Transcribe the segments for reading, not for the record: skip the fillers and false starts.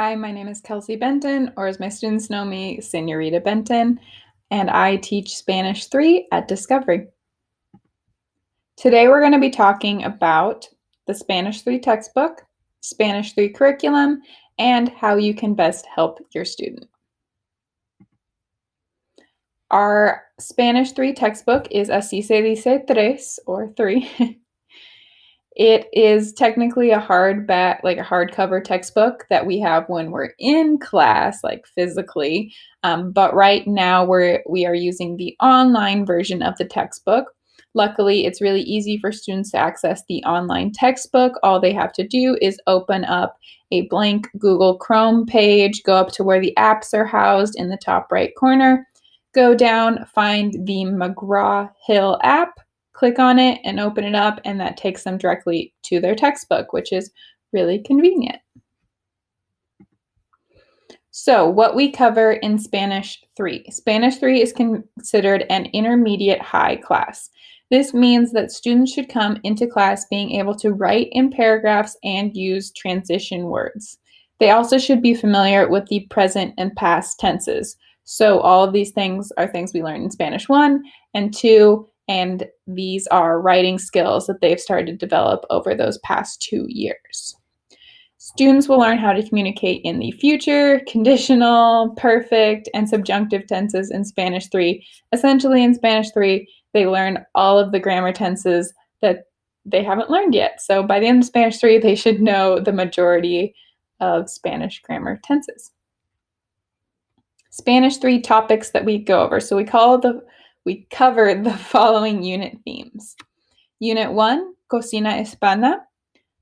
Hi, my name is Kelsey Benton, or as my students know me, Senorita Benton, and I teach Spanish 3 at Discovery. Today we're going to be talking about the Spanish 3 textbook, Spanish 3 curriculum, and how you can best help your student. Our Spanish 3 textbook is Así se dice tres, or 3. It is technically a hardcover textbook that we have when we're in class, like physically. But right now we are using the online version of the textbook. Luckily, it's really easy for students to access the online textbook. All they have to do is open up a blank Google Chrome page, go up to where the apps are housed in the top right corner, go down, find the McGraw-Hill app, click on it and open it up, and that takes them directly to their textbook, which is really convenient. So what we cover in Spanish 3. Spanish 3 is considered an intermediate high class. This means that students should come into class being able to write in paragraphs and use transition words. They also should be familiar with the present and past tenses. So all of these things are things we learned in Spanish 1 and 2, and these are writing skills that they've started to develop over those past 2 years. Students will learn how to communicate in the future, conditional, perfect, and subjunctive tenses in Spanish 3. Essentially, in Spanish 3, they learn all of the grammar tenses that they haven't learned yet. So by the end of Spanish 3, they should know the majority of Spanish grammar tenses. Spanish 3 topics that we go over. So we cover the following unit themes. Unit 1, Cocina Hispana.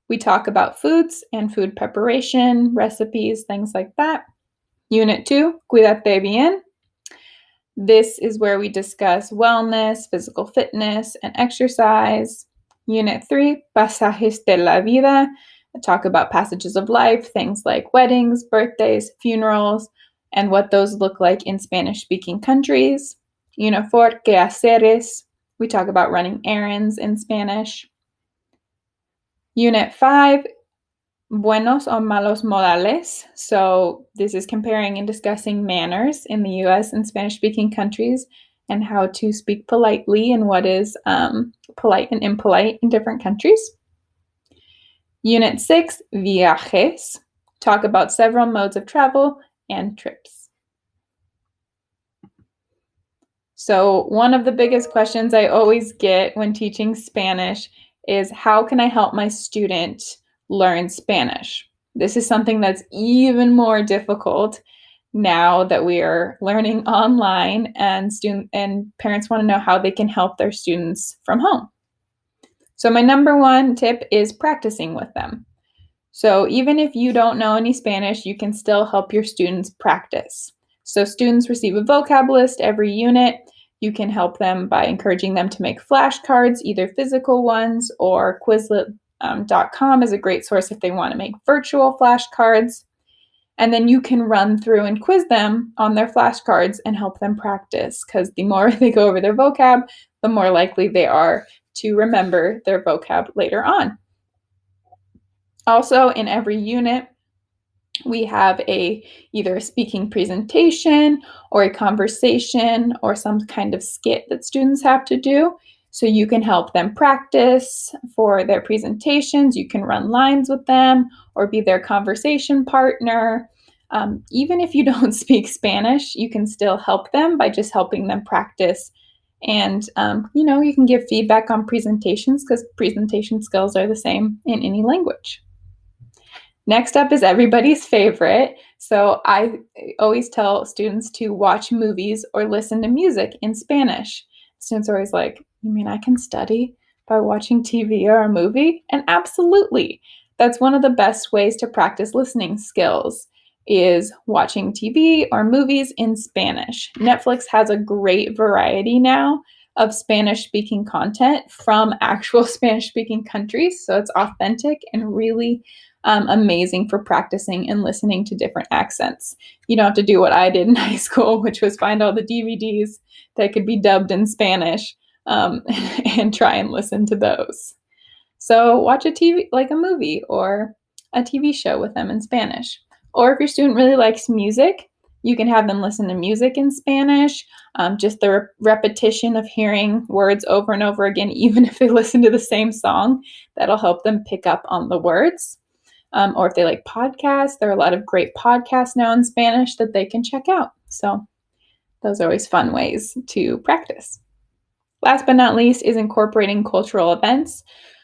We talk about foods and food preparation, recipes, things like that. Unit 2, Cuídate bien. This is where we discuss wellness, physical fitness, and exercise. Unit 3, Pasajes de la Vida. I talk about passages of life, things like weddings, birthdays, funerals, and what those look like in Spanish-speaking countries. Unit 4, Quehaceres. We talk about running errands in Spanish. Unit 5, Buenos o malos modales. So this is comparing and discussing manners in the US and Spanish-speaking countries and how to speak politely and what is polite and impolite in different countries. Unit 6, Viajes. Talk about several modes of travel and trips. So one of the biggest questions I always get when teaching Spanish is, how can I help my student learn Spanish? This is something that's even more difficult now that we are learning online, and parents want to know how they can help their students from home. So my number one tip is practicing with them. So even if you don't know any Spanish, you can still help your students practice. So students receive a vocab list every unit. You can help them by encouraging them to make flashcards, either physical ones, or Quizlet.com is a great source if they want to make virtual flashcards. And then you can run through and quiz them on their flashcards and help them practice, because the more they go over their vocab, the more likely they are to remember their vocab later on. Also, in every unit, we have either a speaking presentation or a conversation or some kind of skit that students have to do. So you can help them practice for their presentations. You can run lines with them or be their conversation partner. Even if you don't speak Spanish, you can still help them by just helping them practice. And, you can give feedback on presentations, because presentation skills are the same in any language. Next up is everybody's favorite. So I always tell students to watch movies or listen to music in Spanish. Students are always like, you mean I can study by watching TV or a movie? And absolutely. That's one of the best ways to practice listening skills, is watching TV or movies in Spanish. Netflix has a great variety now of Spanish-speaking content from actual Spanish-speaking countries. So it's authentic and really amazing for practicing and listening to different accents. You don't have to do what I did in high school, which was find all the DVDs that could be dubbed in Spanish and try and listen to those. So watch a movie or a TV show with them in Spanish. Or if your student really likes music, you can have them listen to music in Spanish. Just the repetition of hearing words over and over again, even if they listen to the same song, that'll help them pick up on the words. Or if they like podcasts, there are a lot of great podcasts now in Spanish that they can check out. So those are always fun ways to practice. Last but not least is incorporating cultural events.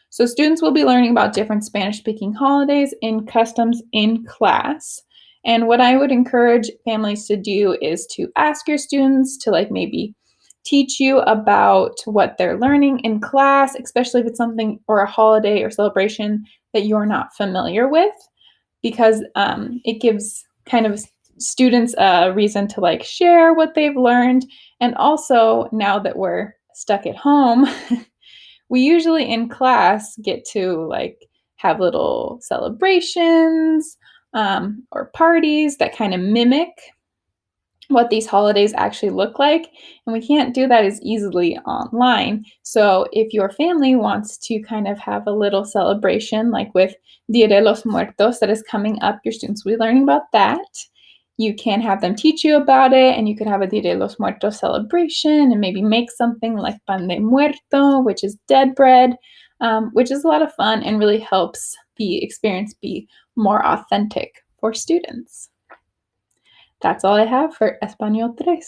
So students will be learning about different Spanish-speaking holidays and customs in class. And what I would encourage families to do is to ask your students to maybe teach you about what they're learning in class, especially if it's something or a holiday or celebration that you're not familiar with, because it gives kind of students a reason to share what they've learned. And also, now that we're stuck at home, we usually in class get to have little celebrations or parties that kind of mimic what these holidays actually look like, and we can't do that as easily online. So if your family wants to kind of have a little celebration, like with Dia de los Muertos that is coming up, your students will be learning about that. You can have them teach you about it, and you can have a Dia de los Muertos celebration and maybe make something like pan de muerto, which is dead bread, which is a lot of fun and really helps the experience be more authentic for students. That's all I have for Español 3.